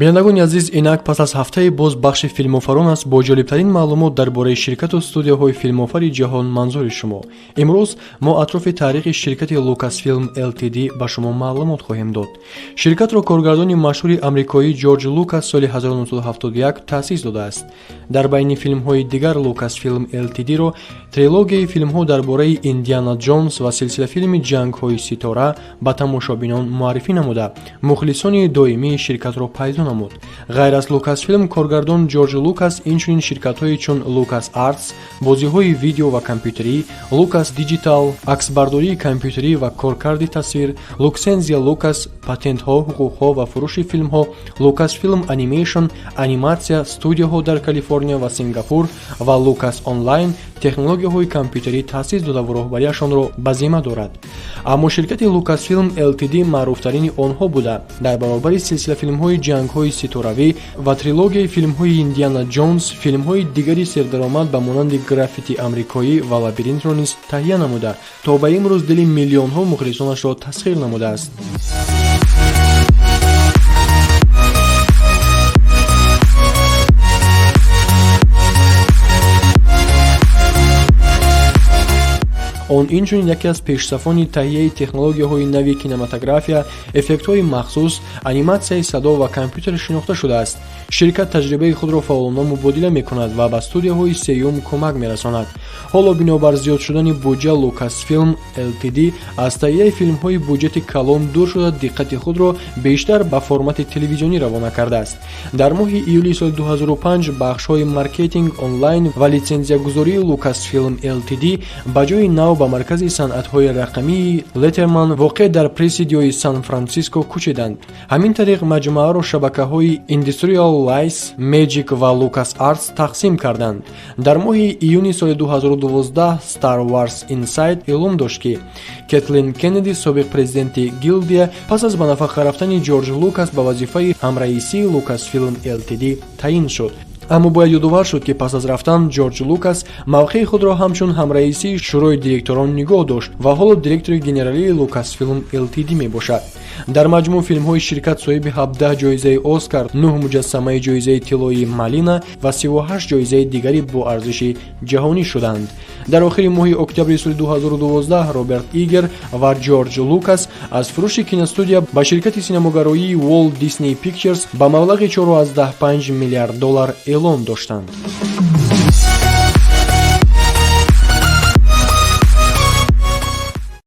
бинандагони азиз, инак пас аз ҳафтаи боз бахши филмофарон аст бо ҷолибтарин маълумот дар бораи ширкату студияҳои филмофари ҷаҳон манзури шумо. Имрӯз мо атрофи таърихи ширкати Lucasfilm Ltd ба шумо маълумот хоҳем дод. Ширкатро коргардони машҳури амрикоӣ Ҷорҷ Лукас соли 1971 таъсис додааст. Дар байни филмҳои дигар Lucasfilm Ltd-ро трилогияи филмҳо дар бораи Индиана Ҷонс ва силсилафилми Ҷангҳои ситора ба тамошобинон муаррифӣ намуда, мухлисони доимии ширкатро пайдо намуд. ғайр аз Lucasfilm, коргардон Ҷорҷ Лукас инчунин ширкатҳои чун Lucas Arts, бозиҳои видео ва компютерӣ, Lucas Digital, аксбардории компютерӣ ва коркарди тасвир, Luxenzia Lucas, патентҳо, ҳуқуқҳо ва фурӯши филмҳо, Lucasfilm Animation, аниматсия, студияҳо дар Калифорния ва Сингапур ва Lucas Online, технологияҳои компютерӣ таъсис дода ва роҳбарияшонро ба зимма дорад. Аммо ширкати Lucasfilm Ltd маъруфтарини онҳо буда дар баробари силсилафилмҳои ҷангҳои ситоравӣ ва трилогияи филмҳои Индиана Ҷонс, филмҳои дигари сердаромад ба монанди Граффити амрикоӣ ва Лабиринтро низ таҳия намуда, то ба имрӯз дили миллионҳо мухлисонашро тасхир намудааст. он инчунин яке аз пешсафони таҳияи технологияҳои нави кинематография, эффектҳои махсус, аниматсияи садо ва компютер шинохта шудааст. ширкат таҷрибаи худро фаъолона мубодила мекунад ва ба студияҳои сеюм кӯмак мерасонад. ҳоло бинобар зиёд шудани буҷа Lucasfilm Ltd аз таҳияи филмҳои буҷати калон дур шуда диққати худро бештар ба формати телевизионӣ равона кардааст. дар моҳи июли соли 2005 бахшҳои маркетинг онлайн ва литсензиягузории Lucasfilm Ltd ба ҷои нав ба маркази санъатҳои рақамии Letterman воқеъ дар Пресидиои Сан-Франсиско кӯчиданд. ҳамин тариқ маҷмуаро шабакаҳои Industrial Lights, Magic ва Lucas Arts тақсим карданд. дар моҳи июни соли 2012 Star Wars Insight эълон дошт ки Кэтлин Кеннеди, собиқ президенти гилдия, пас аз ба нафақа рафтани Ҷорҷ Лукас ба вазифаи ҳамраисии Lucasfilm Ltd таъин шуд. аммо бояд ёдовар шуд ки пас аз рафтан Ҷорҷ Лукас мавқеи худро ҳамчун ҳамраисии шӯрои директорон нигоҳ дошт ва ҳоло директори генералии Lucasfilm Ltd мебошад. дар маҷмӯъ филмҳои ширкат соҳиби 17 ҷоизаи Оскар, 9 муҷассамаи ҷоизаи тиллои Малина ва 38 ҷоизаи дигари бо арзиши ҷаҳонӣ шуданд. дар охири моҳи октябри соли 2012 Роберт Игер ва Ҷорҷ Лукас аз фурӯши киностудия ба ширкати синемогароии Walt Disney Pictures ба маблағи $4.5 миллиард эълон доштанд.